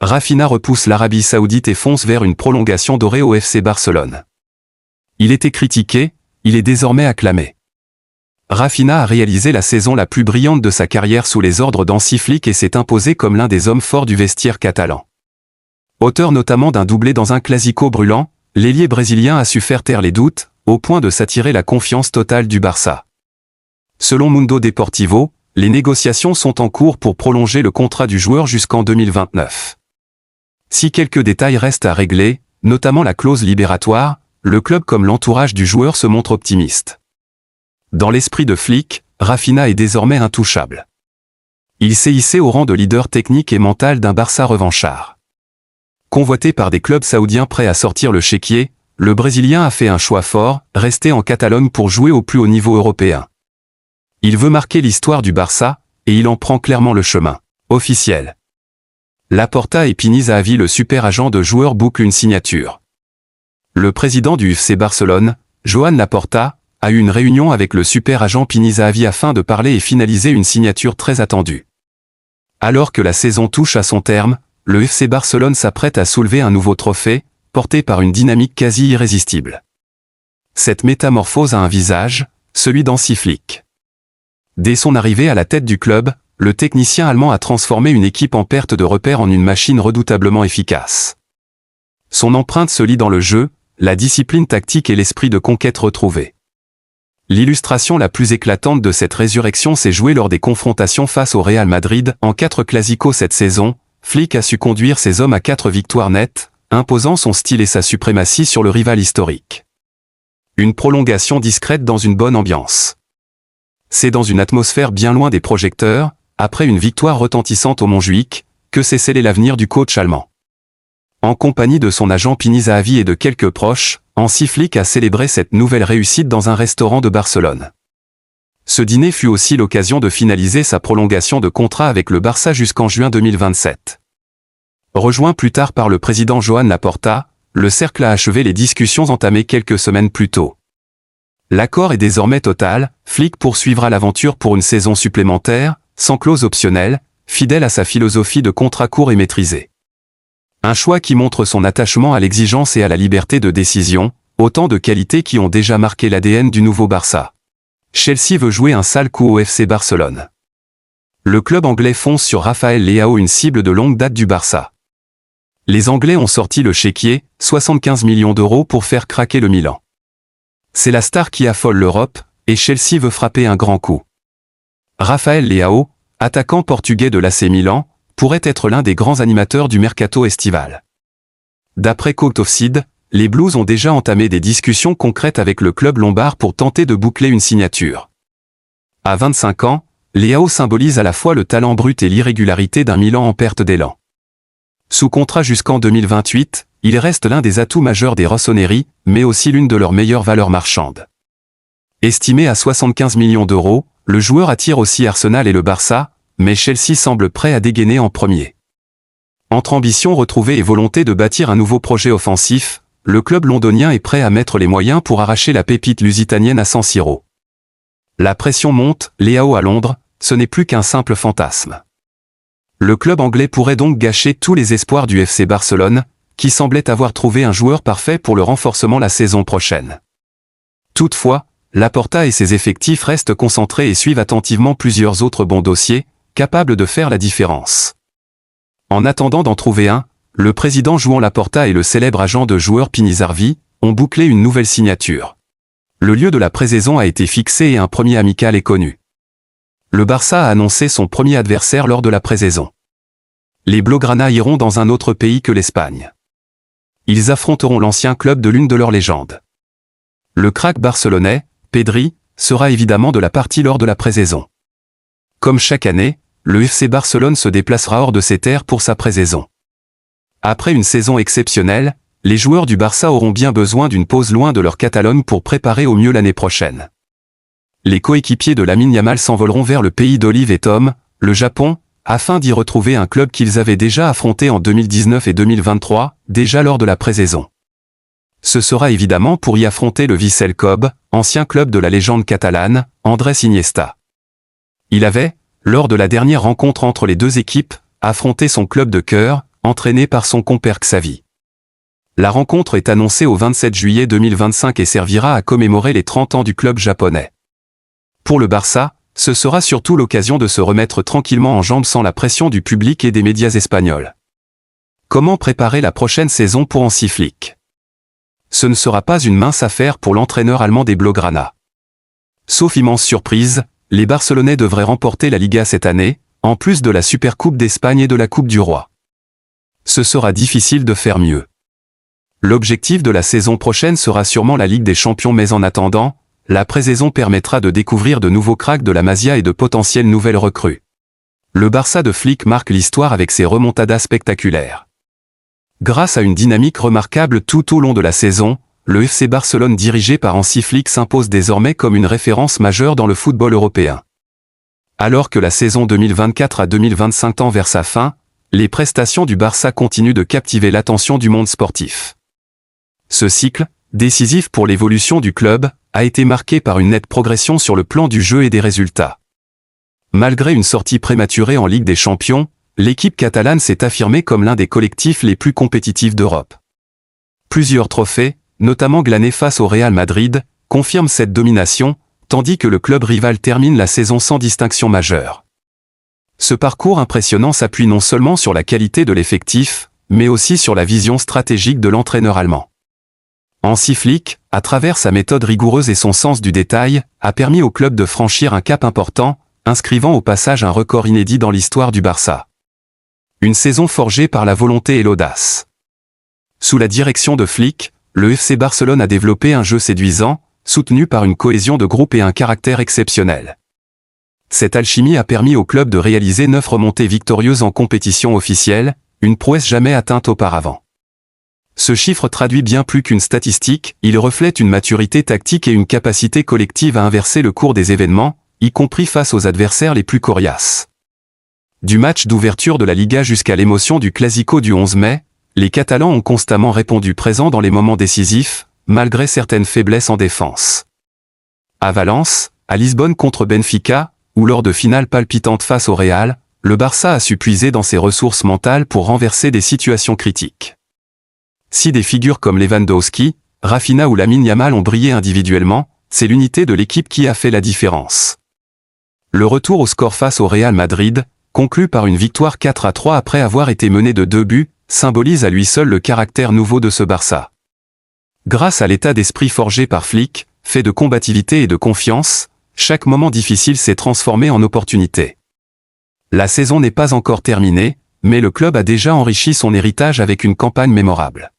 Raphinha repousse l'Arabie Saoudite et fonce vers une prolongation dorée au FC Barcelone. Il était critiqué, il est désormais acclamé. Raphinha a réalisé la saison la plus brillante de sa carrière sous les ordres d'Hansi Flick et s'est imposé comme l'un des hommes forts du vestiaire catalan. Auteur notamment d'un doublé dans un classico brûlant, l'ailier brésilien a su faire taire les doutes, au point de s'attirer la confiance totale du Barça. Selon Mundo Deportivo, les négociations sont en cours pour prolonger le contrat du joueur jusqu'en 2029. Si quelques détails restent à régler, notamment la clause libératoire, le club comme l'entourage du joueur se montre optimiste. Dans l'esprit de Flick, Raphinha est désormais intouchable. Il s'est hissé au rang de leader technique et mental d'un Barça revanchard. Convoité par des clubs saoudiens prêts à sortir le chéquier, le Brésilien a fait un choix fort, rester en Catalogne pour jouer au plus haut niveau européen. Il veut marquer l'histoire du Barça, et il en prend clairement le chemin. Officiel. Laporta et Pini Zahavi, le super agent de joueur, boucle une signature. Le président du FC Barcelone, Joan Laporta, a eu une réunion avec le super agent Pini Zahavi afin de parler et finaliser une signature très attendue. Alors que la saison touche à son terme, le FC Barcelone s'apprête à soulever un nouveau trophée, porté par une dynamique quasi irrésistible. Cette métamorphose a un visage, celui d'Hansi Flick. Dès son arrivée à la tête du club, le technicien allemand a transformé une équipe en perte de repère en une machine redoutablement efficace. Son empreinte se lit dans le jeu, la discipline tactique et l'esprit de conquête retrouvé. L'illustration la plus éclatante de cette résurrection s'est jouée lors des confrontations face au Real Madrid. En 4 classicos cette saison, Flick a su conduire ses hommes à 4 victoires nettes, imposant son style et sa suprématie sur le rival historique. Une prolongation discrète dans une bonne ambiance. C'est dans une atmosphère bien loin des projecteurs, après une victoire retentissante au Montjuïc, que s'est scellé l'avenir du coach allemand. En compagnie de son agent Pini Zahavi et de quelques proches, Hansi Flick a célébré cette nouvelle réussite dans un restaurant de Barcelone. Ce dîner fut aussi l'occasion de finaliser sa prolongation de contrat avec le Barça jusqu'en juin 2027. Rejoint plus tard par le président Joan Laporta, le cercle a achevé les discussions entamées quelques semaines plus tôt. L'accord est désormais total, Flick poursuivra l'aventure pour une saison supplémentaire, sans clause optionnelle, fidèle à sa philosophie de contrat court et maîtrisé. Un choix qui montre son attachement à l'exigence et à la liberté de décision, autant de qualités qui ont déjà marqué l'ADN du nouveau Barça. Chelsea veut jouer un sale coup au FC Barcelone. Le club anglais fonce sur Rafael Leao, une cible de longue date du Barça. Les Anglais ont sorti le chéquier, 75 millions d'euros pour faire craquer le Milan. C'est la star qui affole l'Europe, et Chelsea veut frapper un grand coup. Rafael Leao, attaquant portugais de l'AC Milan, pourrait être l'un des grands animateurs du mercato estival. D'après Court Offside, les Blues ont déjà entamé des discussions concrètes avec le club lombard pour tenter de boucler une signature. À 25 ans, Leao symbolise à la fois le talent brut et l'irrégularité d'un Milan en perte d'élan. Sous contrat jusqu'en 2028, il reste l'un des atouts majeurs des Rossoneri, mais aussi l'une de leurs meilleures valeurs marchandes. Estimé à 75 millions d'euros, le joueur attire aussi Arsenal et le Barça, mais Chelsea semble prêt à dégainer en premier. Entre ambition retrouvée et volonté de bâtir un nouveau projet offensif, le club londonien est prêt à mettre les moyens pour arracher la pépite lusitanienne à San Siro. La pression monte, Leao à Londres, ce n'est plus qu'un simple fantasme. Le club anglais pourrait donc gâcher tous les espoirs du FC Barcelone, qui semblait avoir trouvé un joueur parfait pour le renforcement la saison prochaine. Toutefois, Laporta et ses effectifs restent concentrés et suivent attentivement plusieurs autres bons dossiers, capables de faire la différence. En attendant d'en trouver un, le président Joan Laporta et le célèbre agent de joueur Pini Zahavi ont bouclé une nouvelle signature. Le lieu de la pré-saison a été fixé et un premier amical est connu. Le Barça a annoncé son premier adversaire lors de la pré-saison. Les Blaugrana iront dans un autre pays que l'Espagne. Ils affronteront l'ancien club de l'une de leurs légendes. Le crack barcelonais, Pedri, sera évidemment de la partie lors de la pré-saison. Comme chaque année, le FC Barcelone se déplacera hors de ses terres pour sa pré-saison. Après une saison exceptionnelle, les joueurs du Barça auront bien besoin d'une pause loin de leur Catalogne pour préparer au mieux l'année prochaine. Les coéquipiers de Lamine Yamal s'envoleront vers le pays d'Olive et Tom, le Japon, afin d'y retrouver un club qu'ils avaient déjà affronté en 2019 et 2023, déjà lors de la pré-saison. Ce sera évidemment pour y affronter le Vissel Kobe, ancien club de la légende catalane, Andrés Iniesta. Il avait, lors de la dernière rencontre entre les deux équipes, affronté son club de cœur, entraîné par son compère Xavi. La rencontre est annoncée au 27 juillet 2025 et servira à commémorer les 30 ans du club japonais. Pour le Barça, ce sera surtout l'occasion de se remettre tranquillement en jambes sans la pression du public et des médias espagnols. Comment préparer la prochaine saison pour Hansi Flick? Ce ne sera pas une mince affaire pour l'entraîneur allemand des Blaugrana. Sauf immense surprise, les Barcelonais devraient remporter la Liga cette année, en plus de la Supercoupe d'Espagne et de la Coupe du Roi. Ce sera difficile de faire mieux. L'objectif de la saison prochaine sera sûrement la Ligue des Champions, mais en attendant, la pré-saison permettra de découvrir de nouveaux cracks de la Masia et de potentielles nouvelles recrues. Le Barça de Flick marque l'histoire avec ses remontadas spectaculaires. Grâce à une dynamique remarquable tout au long de la saison, le FC Barcelone dirigé par Hansi Flick s'impose désormais comme une référence majeure dans le football européen. Alors que la saison 2024 à 2025 tend vers sa fin, les prestations du Barça continuent de captiver l'attention du monde sportif. Ce cycle, décisif pour l'évolution du club, a été marqué par une nette progression sur le plan du jeu et des résultats. Malgré une sortie prématurée en Ligue des Champions, l'équipe catalane s'est affirmée comme l'un des collectifs les plus compétitifs d'Europe. Plusieurs trophées, notamment glanés face au Real Madrid, confirment cette domination, tandis que le club rival termine la saison sans distinction majeure. Ce parcours impressionnant s'appuie non seulement sur la qualité de l'effectif, mais aussi sur la vision stratégique de l'entraîneur allemand. Hansi Flick, à travers sa méthode rigoureuse et son sens du détail, a permis au club de franchir un cap important, inscrivant au passage un record inédit dans l'histoire du Barça. Une saison forgée par la volonté et l'audace. Sous la direction de Flick, le FC Barcelone a développé un jeu séduisant, soutenu par une cohésion de groupe et un caractère exceptionnel. Cette alchimie a permis au club de réaliser 9 remontées victorieuses en compétition officielle, une prouesse jamais atteinte auparavant. Ce chiffre traduit bien plus qu'une statistique, il reflète une maturité tactique et une capacité collective à inverser le cours des événements, y compris face aux adversaires les plus coriaces. Du match d'ouverture de la Liga jusqu'à l'émotion du Classico du 11 mai, les Catalans ont constamment répondu présents dans les moments décisifs, malgré certaines faiblesses en défense. À Valence, à Lisbonne contre Benfica, ou lors de finales palpitantes face au Real, le Barça a su puiser dans ses ressources mentales pour renverser des situations critiques. Si des figures comme Lewandowski, Rafinha ou Lamine Yamal ont brillé individuellement, c'est l'unité de l'équipe qui a fait la différence. Le retour au score face au Real Madrid, conclu par une victoire 4-3 après avoir été mené de 2 buts, symbolise à lui seul le caractère nouveau de ce Barça. Grâce à l'état d'esprit forgé par Flick, fait de combativité et de confiance, chaque moment difficile s'est transformé en opportunité. La saison n'est pas encore terminée, mais le club a déjà enrichi son héritage avec une campagne mémorable.